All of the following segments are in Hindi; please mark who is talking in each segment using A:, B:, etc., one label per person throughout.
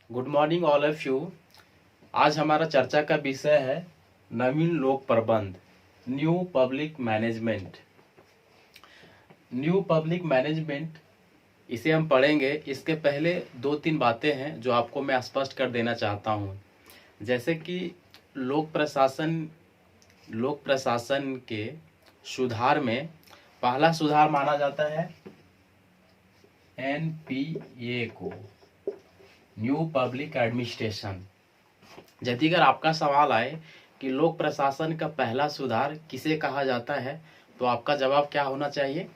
A: Good morning all of you. आज हमारा चर्चा का विषय है नवीन लोक प्रबंध, new public management. New public management इसे हम पढ़ेंगे। इसके पहले दो तीन बातें हैं जो आपको मैं स्पष्ट कर देना चाहता हूँ। जैसे कि लोक प्रशासन के सुधार में पहला सुधार माना जाता है एनपीए को, न्यू पब्लिक एडमिनिस्ट्रेशन। यदि अगर आपका सवाल आए कि लोक प्रशासन का पहला सुधार किसे कहा जाता है, तो आपका जवाब क्या होना चाहिए?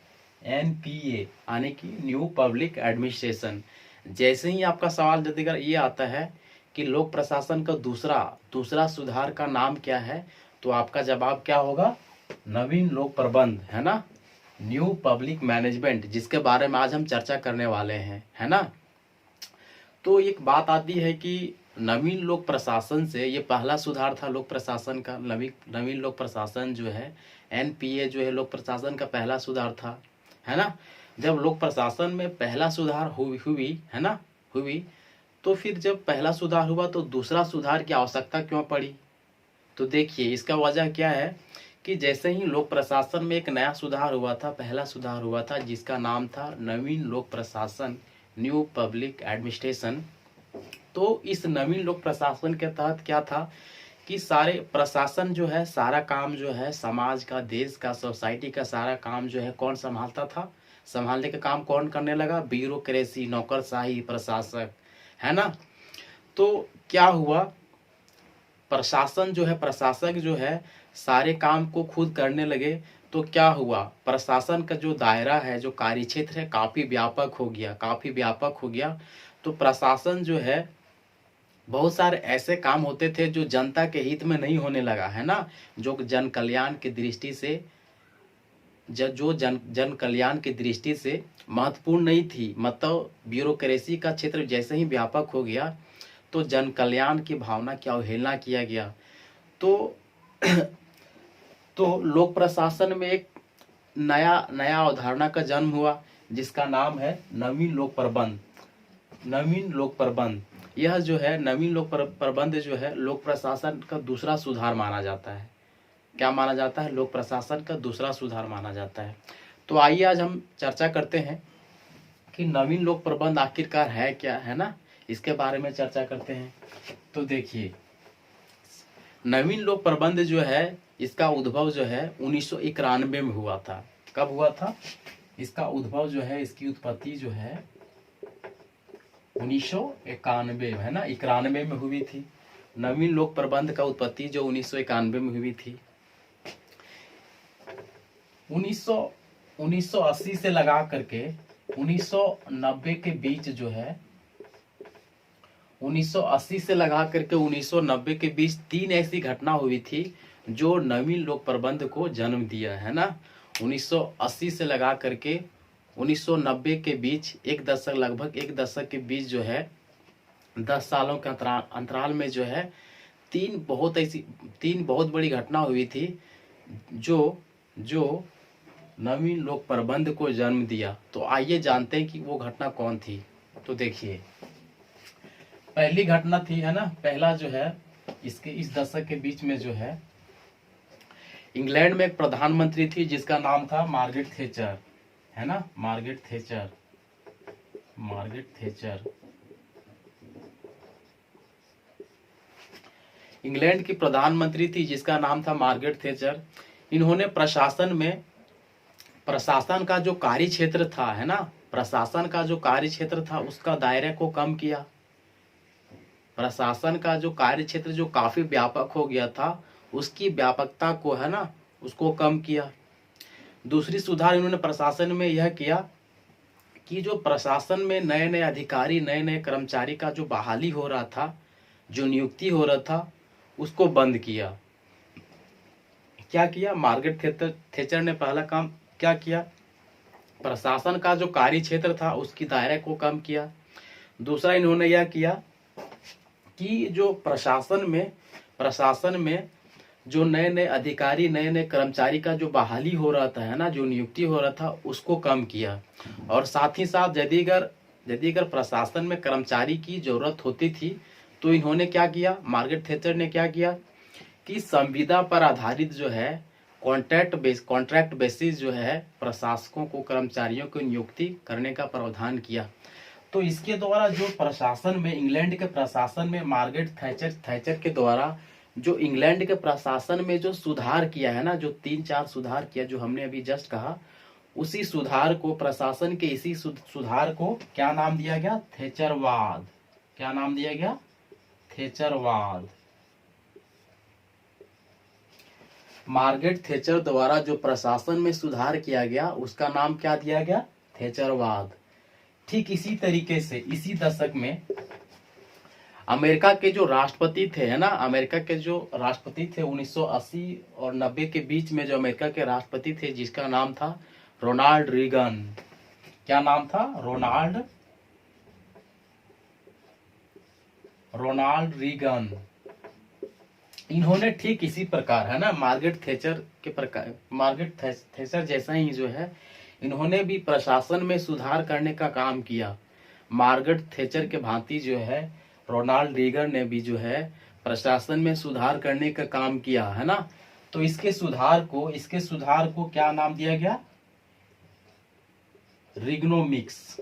A: एनपीए, यानी कि न्यू पब्लिक एडमिनिस्ट्रेशन। जैसे ही आपका सवाल यदि अगर ये आता है कि लोक प्रशासन का दूसरा सुधार का नाम क्या है, तो आपका जवाब क्या होगा? नवीन लोक प्रबंध, है ना, न्यू पब्लिक मैनेजमेंट, जिसके बारे में आज हम चर्चा करने वाले हैं, है ना। तो एक बात आती है कि नवीन लोक प्रशासन से, ये पहला सुधार था लोक प्रशासन का। नवीन लोक प्रशासन जो है, एनपीए जो है, लोक प्रशासन का पहला सुधार था, है ना। जब लोक प्रशासन में पहला सुधार हुई है ना, हुई, तो फिर जब पहला सुधार हुआ तो दूसरा सुधार की आवश्यकता क्यों पड़ी? तो देखिए, इसका वजह क्या है कि जैसे ही लोक प्रशासन में एक नया सुधार हुआ था, पहला सुधार हुआ था, जिसका नाम था नवीन लोक प्रशासन, न्यू पब्लिक एडमिनिस्ट्रेशन। तो इस नवीन लोक प्रशासन के तहत क्या था कि सारे प्रशासन जो है, सारा काम जो है, समाज का, देश का, सोसाइटी का सारा काम जो है, कौन संभालता था? संभालने का काम कौन करने लगा? ब्यूरोक्रेसी, नौकरशाही, प्रशासक, है ना। तो क्या हुआ, प्रशासन जो है, प्रशासक जो है, सारे काम को खुद करने लगे। तो क्या हुआ, प्रशासन का जो दायरा है, जो कार्यक्षेत्र है, काफी व्यापक हो गया। तो प्रशासन जो है, बहुत सारे ऐसे काम होते थे जो जनता के हित में नहीं होने लगा, है ना, जो जन कल्याण की दृष्टि से जन कल्याण की दृष्टि से महत्वपूर्ण नहीं थी। मतलब ब्यूरोक्रेसी का क्षेत्र जैसे ही व्यापक हो गया, तो जन कल्याण की भावना की अवहेलना किया गया। तो तो लोक प्रशासन में एक नया अवधारणा का जन्म हुआ, जिसका नाम है नवीन लोक प्रबंध। नवीन लोक प्रबंध, यह जो है नवीन लोक प्रबंध जो है, लोक प्रशासन का दूसरा सुधार माना जाता है। क्या माना जाता है? लोक प्रशासन का दूसरा सुधार माना जाता है। तो आइए आज हम चर्चा करते हैं कि नवीन लोक प्रबंध आखिरकार है क्या, है ना, इसके बारे में चर्चा करते हैं। तो देखिए, नवीन लोक प्रबंध जो है, इसका उद्भव जो है 1991 में हुआ था। कब हुआ था? इसका उद्भव जो है, इसकी उत्पत्ति जो है 1991, है ना, 91 में हुई थी। नवीन लोक प्रबंध का उत्पत्ति जो 1991 में हुई थी। 1980 से लगा करके 1990 के बीच जो है, 1980 से लगा करके 1990 के बीच 3 ऐसी घटना हुई थी जो नवीन लोक प्रबंध को जन्म दिया, है ना। 1980 से लगा करके 1990 के बीच, लगभग एक दशक के बीच जो है, 10 सालों के अंतराल में जो है, तीन बहुत बड़ी घटना हुई थी जो नवीन लोक प्रबंध को जन्म दिया। तो आइए जानते हैं कि वो घटना कौन थी। तो देखिए, पहली घटना थी, है ना, पहला जो है, इस दशक के बीच में जो है, इंग्लैंड में एक प्रधानमंत्री थी जिसका नाम था मार्गरेट थैचर, है ना, मार्गरेट थैचर। इंग्लैंड की प्रधानमंत्री थी जिसका नाम था मार्गरेट थैचर। इन्होंने प्रशासन का जो कार्य क्षेत्र था, है ना, प्रशासन का जो कार्य क्षेत्र था, उसका दायरे को कम किया। प्रशासन का जो कार्य क्षेत्र जो काफी व्यापक हो गया था, उसकी व्यापकता को, है ना, उसको कम किया। दूसरी सुधार इन्होंने प्रशासन में यह किया कि जो प्रशासन में नए नए अधिकारी, नए नए कर्मचारी का जो बहाली हो रहा था, जो नियुक्ति हो रहा था, उसको बंद किया। क्या किया? मार्गरेट थैचर ने पहला काम क्या किया? प्रशासन का जो कार्य क्षेत्र था, उसकी दायरे को कम किया। दूसरा इन्होंने यह किया कि जो प्रशासन में जो नए नए अधिकारी, नए नए कर्मचारी का जो बहाली हो रहा था, है ना, जो नियुक्ति हो रहा था, उसको कम किया। और साथ ही साथ यदि अगर यदि अगर प्रशासन में कर्मचारी की जरूरत होती थी तो इन्होंने क्या किया, मार्गरेट थैचर ने क्या किया कि संविदा पर आधारित जो है कॉन्ट्रैक्ट बेसिस जो है प्रशासकों को, कर्मचारियों को नियुक्ति करने का प्रावधान किया। तो इसके द्वारा जो प्रशासन में, इंग्लैंड के प्रशासन में मार्गरेट थैचर के द्वारा जो इंग्लैंड के प्रशासन में जो सुधार किया है ना, जो 3-4 सुधार किया जो हमने अभी जस्ट कहा, उसी सुधार को, प्रशासन के इसी सुधार को क्या नाम दिया गया, थैचरवाद। क्या नाम दिया गया, थैचरवाद। मार्गरेट थैचर द्वारा जो प्रशासन में सुधार किया गया उसका नाम क्या दिया गया, थैचरवाद। ठीक इसी तरीके से इसी दशक में अमेरिका के जो राष्ट्रपति थे, है ना, अमेरिका के जो राष्ट्रपति थे 1980 और 90 के बीच में जो अमेरिका के राष्ट्रपति थे, जिसका नाम था रोनाल्ड रीगन। क्या नाम था, रोनाल्ड रीगन। इन्होंने ठीक इसी प्रकार, है ना, मार्गरेट थैचर जैसा ही जो है, इन्होंने भी प्रशासन में सुधार करने का काम किया। मार्गरेट थैचर के भांति जो है रोनाल्ड रीगन ने भी जो है प्रशासन में सुधार करने का काम किया, है ना। तो इसके सुधार को क्या नाम दिया गया, रिग्नोमिक्स।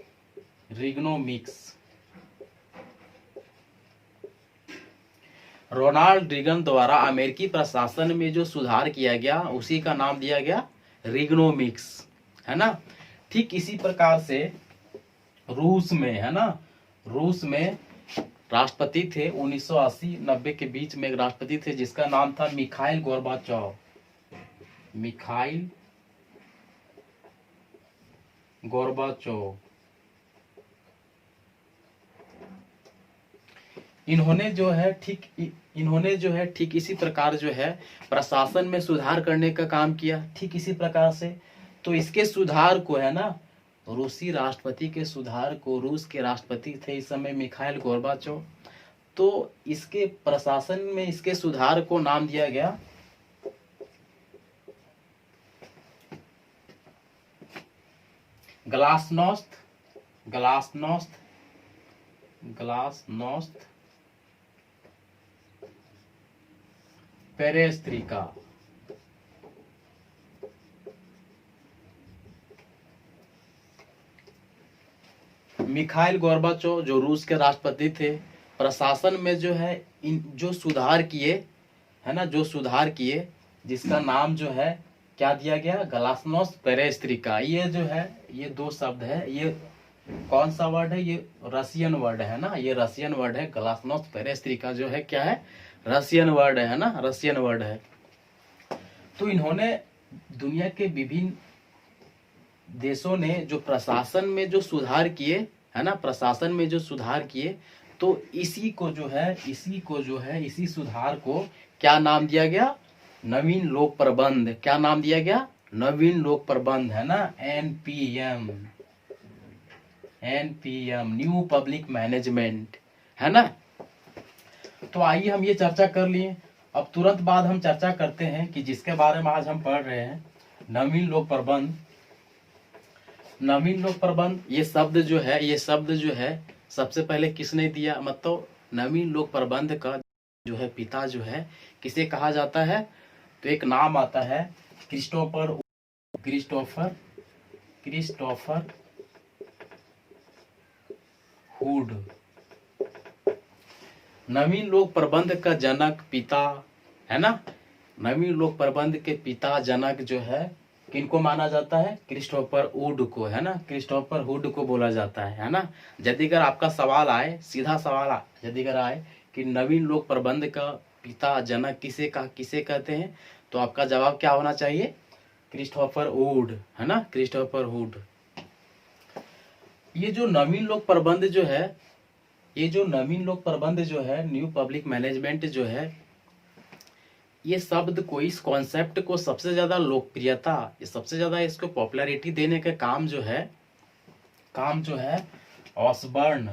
A: रोनाल्ड रीगन द्वारा अमेरिकी प्रशासन में जो सुधार किया गया उसी का नाम दिया गया रिग्नोमिक्स, है ना। ठीक इसी प्रकार से रूस में, है ना, रूस में राष्ट्रपति थे 1980-90 के बीच में, एक राष्ट्रपति थे जिसका नाम था मिखाइल गोर्बाचोव। इन्होंने जो है ठीक इसी प्रकार जो है प्रशासन में सुधार करने का काम किया, ठीक इसी प्रकार से। तो इसके सुधार को, है ना, रूसी राष्ट्रपति के सुधार को, रूस के राष्ट्रपति थे इस समय मिखाइल गोर्बाचोव, तो इसके प्रशासन में इसके सुधार को नाम दिया गया ग्लासनोस्त पेरेस्त्रिका। मिखाइल गोर्बाचोव जो रूस के राष्ट्रपति थे, प्रशासन में जो है जो सुधार किए, है ना, जो सुधार किए, जिसका नाम जो है क्या दिया गया, ग्लासनोस्त पेरेस्त्रिका। ये जो है, ये 2 शब्द है, ये कौन सा वर्ड है, ये रशियन वर्ड है ना, ये रशियन वर्ड है। ग्लासनोस्त पेरेस्त्रिका जो है क्या है, रशियन वर्ड है ना, रशियन वर्ड है। तो इन्होंने दुनिया के विभिन्न देशों ने जो प्रशासन में जो सुधार किए, है ना, प्रशासन में जो सुधार किए, तो इसी सुधार को क्या नाम दिया गया, नवीन लोक प्रबंध। क्या नाम दिया गया, नवीन लोक प्रबंध, है ना, एनपीएम, न्यू पब्लिक मैनेजमेंट, है ना। तो आइए हम ये चर्चा कर लिए। अब तुरंत बाद हम चर्चा करते हैं कि जिसके बारे में आज हम पढ़ रहे हैं, नवीन लोक प्रबंध। ये शब्द जो है सबसे पहले किसने दिया, मतलब नवीन लोक प्रबंध का जो है पिता जो है किसे कहा जाता है, तो एक नाम आता है क्रिस्टोफर हुड। नवीन लोक प्रबंध का जनक, पिता, है ना, नवीन लोक प्रबंध के पिता जनक जो है किनको माना जाता है, क्रिस्टोफर हुड को, है ना, क्रिस्टोफर हुड को बोला जाता है ना। यदि अगर आपका सवाल आए, सीधा सवाल यदि अगर आए कि नवीन लोक प्रबंध का पिता जनक किसे कहते हैं, तो आपका जवाब क्या होना चाहिए, क्रिस्टोफर हुड, है ना, क्रिस्टोफर हुड। ये जो नवीन लोक प्रबंध जो है, न्यू पब्लिक मैनेजमेंट जो है, ये शब्द को, इस कॉन्सेप्ट को सबसे ज्यादा लोकप्रियता, सबसे ज्यादा इसको पॉपुलैरिटी देने का काम जो है ऑसबर्न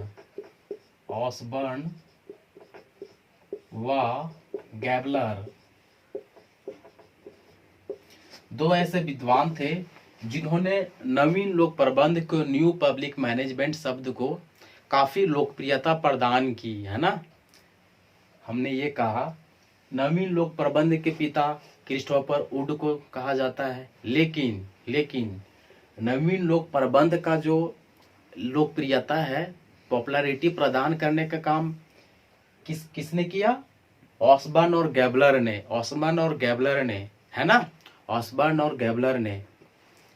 A: व गैबलर, 2 ऐसे विद्वान थे जिन्होंने नवीन लोक प्रबंध को, न्यू पब्लिक मैनेजमेंट शब्द को काफी लोकप्रियता प्रदान की, है ना। हमने ये कहा नवीन लोक प्रबंध के पिता क्रिस्टोफर वुड को कहा जाता है, लेकिन नवीन लोक प्रबंध का जो लोकप्रियता है, पॉपुलैरिटी प्रदान करने का काम किसने किया? ऑसबर्न और गैबलर ने, है ना। ऑसबर्न और गैबलर ने।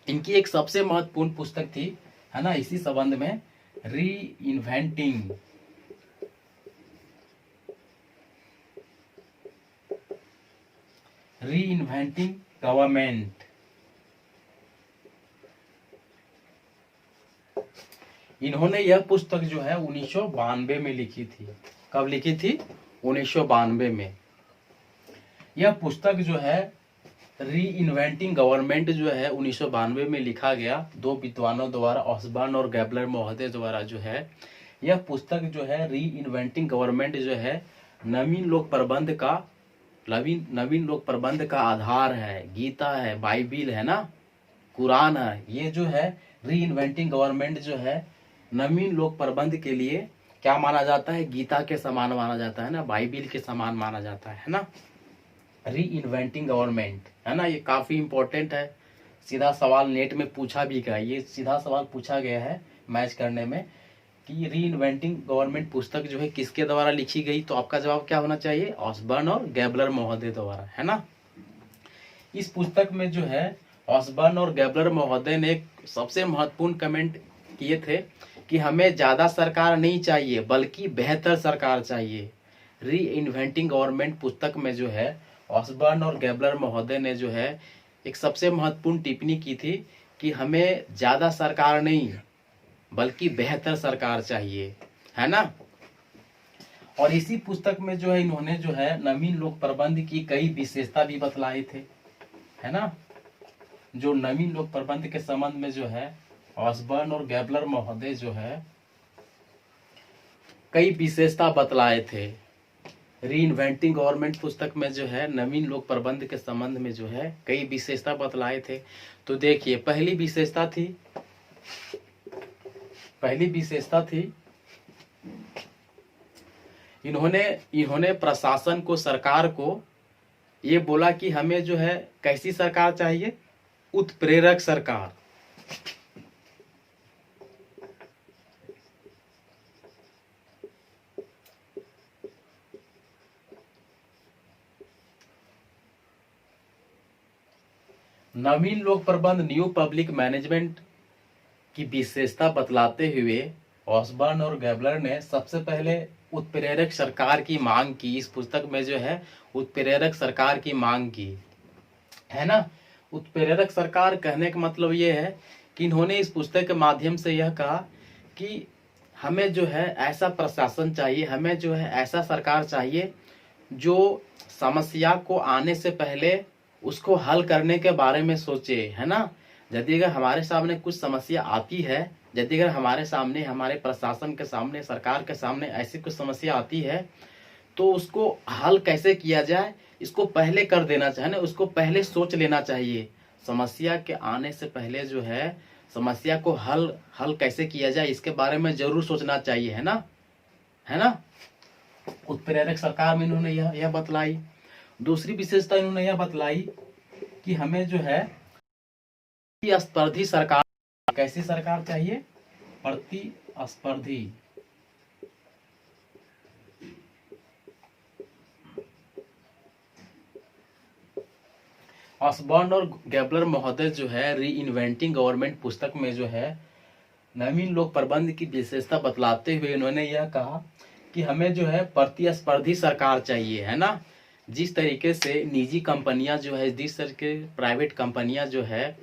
A: इनकी एक सबसे महत्वपूर्ण पुस्तक थी, है ना, इसी संबंध में, री इन्वेंटिंग गवर्नमेंट। इन्होंने यह पुस्तक जो है 1992 में लिखी थी। कब लिखी थी? 1992 में। यह पुस्तक जो है री इन्वेंटिंग गवर्नमेंट जो है 1992 में लिखा गया, दो विद्वानों द्वारा, ऑसबर्न और गैबलर महोदय द्वारा जो है। यह पुस्तक जो है री इन्वेंटिंग गवर्नमेंट जो है नवीन लोक प्रबंध का आधार है। गीता है, बाइबिल है ना, कुरान है। ये जो है री इन्वेंटिंग गवर्नमेंट जो है नवीन लोक प्रबंध के लिए क्या माना जाता है? गीता के समान माना जाता है ना, बाइबिल के समान माना जाता है ना, री इन्वेंटिंग गवर्नमेंट, है ना। ये काफी इंपॉर्टेंट है, सीधा सवाल नेट में पूछा भी गया, ये सीधा सवाल पूछा गया है मैच करने में कि री इन्वेंटिंग गवर्नमेंट पुस्तक जो है किसके द्वारा लिखी गई? तो आपका जवाब क्या होना चाहिए? ऑसबर्न और गैबलर महोदय द्वारा, है ना। इस पुस्तक में जो है ऑसबर्न और गैबलर महोदय ने एक सबसे महत्वपूर्ण कमेंट किए थे कि हमें ज्यादा सरकार नहीं चाहिए बल्कि बेहतर सरकार चाहिए। री इन्वेंटिंग गवर्नमेंट पुस्तक में जो है ऑसबर्न और गैबलर महोदय ने जो है एक सबसे महत्वपूर्ण टिप्पणी की थी कि हमें ज्यादा सरकार नहीं बल्कि बेहतर सरकार चाहिए, है ना। और इसी पुस्तक में जो है इन्होंने जो है नवीन लोक प्रबंध की कई विशेषता भी बतलाई थे, है ना। जो नवीन लोक प्रबंध के संबंध में जो है ऑसबर्न और गैबलर महोदय जो है कई विशेषता बतलाए थे। री इन्वेंटिंग गवर्नमेंट पुस्तक में जो है नवीन लोक प्रबंध के संबंध में जो है कई विशेषता बतलाए थे। तो देखिए, पहली विशेषता थी इन्होंने प्रशासन को, सरकार को ये बोला कि हमें जो है कैसी सरकार चाहिए? उत्प्रेरक सरकार। नवीन लोक प्रबंध, न्यू पब्लिक मैनेजमेंट की विशेषता बतलाते हुए ऑसबर्न और गैबलर ने सबसे पहले उत्प्रेरक सरकार की मांग की। इस पुस्तक में जो है उत्प्रेरक सरकार की मांग की, है ना। उत्प्रेरक सरकार कहने का मतलब ये है कि इन्होंने इस पुस्तक के माध्यम से यह कहा कि हमें जो है ऐसा प्रशासन चाहिए, हमें जो है ऐसा सरकार चाहिए जो समस्या को आने से पहले उसको हल करने के बारे में सोचे, है ना। यदि अगर हमारे सामने कुछ समस्या आती है, यदि अगर हमारे सामने, हमारे प्रशासन के सामने, सरकार के सामने ऐसी कुछ समस्या आती है तो उसको हल कैसे किया जाए, इसको पहले कर देना चाहिए ना, उसको पहले सोच लेना चाहिए। समस्या के आने से पहले जो है समस्या को हल कैसे किया जाए इसके बारे में जरूर सोचना चाहिए, है ना, है ना। उत्प्रेरक सरकार में इन्होंने यह बतलाई। दूसरी विशेषता इन्होंने यह बतलाई कि हमें जो है प्रतिस्पर्धी सरकार, कैसी सरकार चाहिए? प्रतिस्पर्धी। ऑसबर्न और गैबलर महोदय जो है री इन्वेंटिंग गवर्नमेंट पुस्तक में जो है नवीन लोक प्रबंध की विशेषता बतलाते हुए इन्होंने यह कहा कि हमें जो है प्रतिस्पर्धी सरकार चाहिए, है ना। जिस तरीके से निजी कंपनियां जो है, जिस तरह के प्राइवेट कंपनियां जो है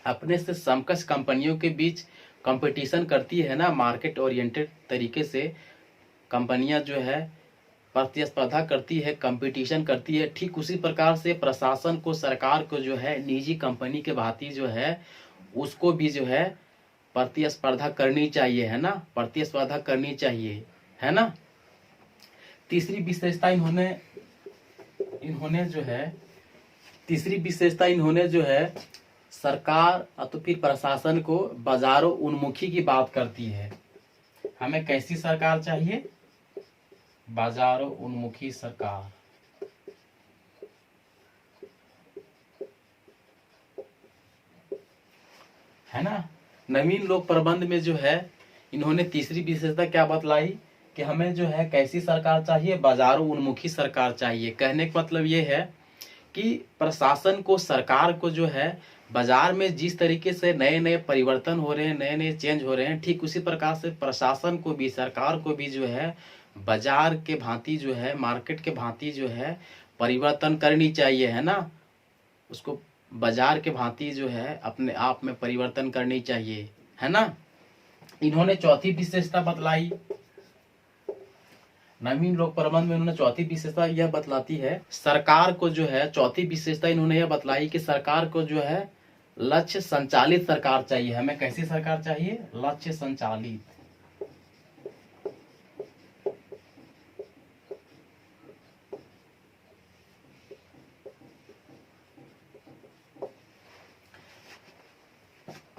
A: अपने से समकक्ष कंपनियों के बीच कंपटीशन करती है ना, मार्केट ओरिएंटेड तरीके से कंपनियां जो है प्रतिस्पर्धा करती है, कंपटीशन करती है, ठीक उसी प्रकार से प्रशासन को, सरकार को जो है निजी कंपनी के भांति जो है उसको भी जो है प्रतिस्पर्धा करनी चाहिए, है ना, प्रतिस्पर्धा करनी चाहिए, है ना। तीसरी विशेषता इन्होंने जो है सरकार तो फिर प्रशासन को बाजारों उन्मुखी की बात करती है। हमें कैसी सरकार चाहिए? बाजारों उन्मुखी सरकार। है ना। नवीन लोक प्रबंध में जो है इन्होंने तीसरी विशेषता क्या बतलाई कि हमें जो है कैसी सरकार चाहिए? बाजारों उन्मुखी सरकार चाहिए। कहने का मतलब ये है कि प्रशासन को, सरकार को जो है बाजार में जिस तरीके से नए नए परिवर्तन हो रहे हैं, नए नए चेंज हो रहे हैं, ठीक उसी प्रकार से प्रशासन को भी, सरकार को भी जो है बाजार के भांति जो है, मार्केट के भांति जो है परिवर्तन करनी चाहिए। है ना। उसको बाजार के भांति जो है अपने आप में परिवर्तन करनी चाहिए। है ना। इन्होंने चौथी विशेषता बतलाई, नवीन लोक प्रबंध में इन्होंने चौथी विशेषता यह बतलाती है, सरकार को जो है, चौथी विशेषता इन्होंने यह बतलाई कि सरकार को जो है लक्ष्य संचालित सरकार चाहिए। हमें कैसी सरकार चाहिए? लक्ष्य संचालित।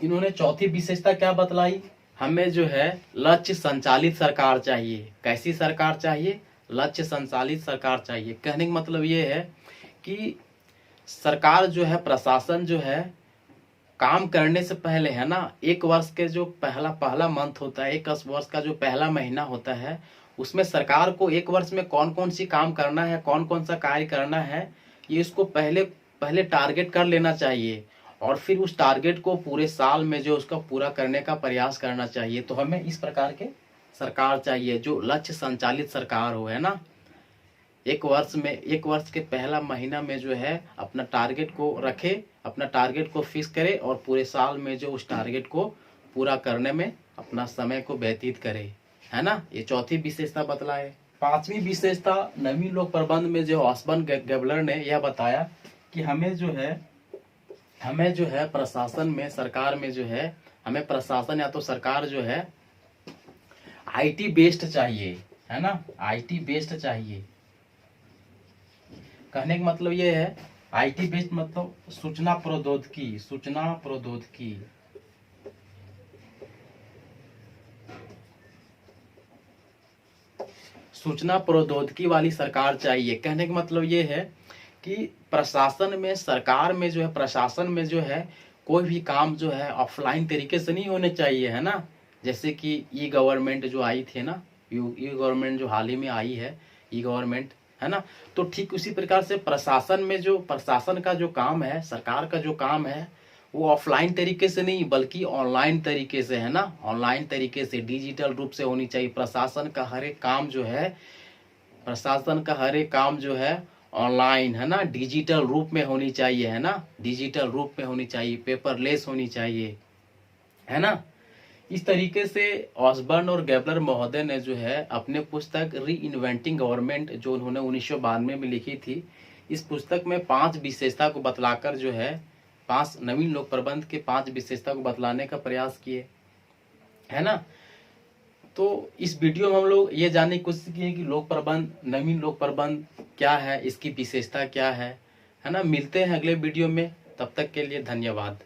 A: इन्होंने चौथी विशेषता क्या बतलाई? हमें जो है लक्ष्य संचालित सरकार चाहिए। कैसी सरकार चाहिए? लक्ष्य संचालित सरकार चाहिए। कहने का मतलब ये है कि सरकार जो है, प्रशासन जो है काम करने से पहले, है ना, एक वर्ष के जो पहला मंथ होता है, एक वर्ष का जो पहला महीना होता है, उसमें सरकार को एक वर्ष में कौन कौन सी काम करना है, कौन कौन सा कार्य करना है, ये इसको पहले टारगेट कर लेना चाहिए और फिर उस टारगेट को पूरे साल में जो उसका पूरा करने का प्रयास करना चाहिए। तो हमें इस प्रकार के सरकार चाहिए जो लक्ष्य संचालित सरकार हो। है ना। एक वर्ष के पहला महीना में जो है अपना टारगेट को रखे, अपना टारगेट को फिक्स करे और पूरे साल में जो उस टारगेट को पूरा करने में अपना समय को व्यतीत करे। है ना। ये चौथी विशेषता बतलाए। पांचवी विशेषता नवीन लोक प्रबंध में जो ऑस्बर्न गैबलर ने यह बताया कि हमें जो है प्रशासन में, सरकार में जो है हमें प्रशासन या तो सरकार जो है आईटी बेस्ड चाहिए। है ना। आईटी बेस्ड चाहिए। कहने का मतलब ये है, आईटी बेस्ड मतलब सूचना प्रौद्योगिकी, सूचना प्रौद्योगिकी। सूचना प्रौद्योगिकी वाली सरकार चाहिए। कहने का मतलब ये है कि प्रशासन में, सरकार में जो है, प्रशासन में जो है कोई भी काम जो है ऑफलाइन तरीके से नहीं होने चाहिए। है ना। जैसे कि ई गवर्नमेंट जो आई थी ना, ई गवर्नमेंट जो हाल ही में आई है, ई गवर्नमेंट, है ना। तो ठीक उसी प्रकार से प्रशासन में जो, प्रशासन का जो काम है, सरकार का जो काम है, वो ऑफलाइन तरीके से नहीं बल्कि ऑनलाइन तरीके से, है ना, ऑनलाइन तरीके से, डिजिटल रूप से होनी चाहिए। प्रशासन का हर एक काम जो है, प्रशासन का हर एक काम जो है ऑनलाइन, है ना, डिजिटल रूप में होनी चाहिए। है ना। डिजिटल रूप में होनी चाहिए, पेपरलेस होनी चाहिए। है ना। इस तरीके से ऑसबर्न और गैबलर महोदय ने जो है अपने पुस्तक री इन्वेंटिंग गवर्नमेंट, जो उन्होंने 1992 में लिखी थी, इस पुस्तक में 5 विशेषता को बतलाकर जो है 5 नवीन लोक प्रबंध के 5 विशेषता को बतलाने का प्रयास किए। है ना। तो इस वीडियो में हम लोग ये जानने की कोशिश की है कि लोक प्रबंध, नवीन लोक प्रबंध क्या है, इसकी विशेषता क्या है। है ना। मिलते हैं अगले वीडियो में, तब तक के लिए धन्यवाद।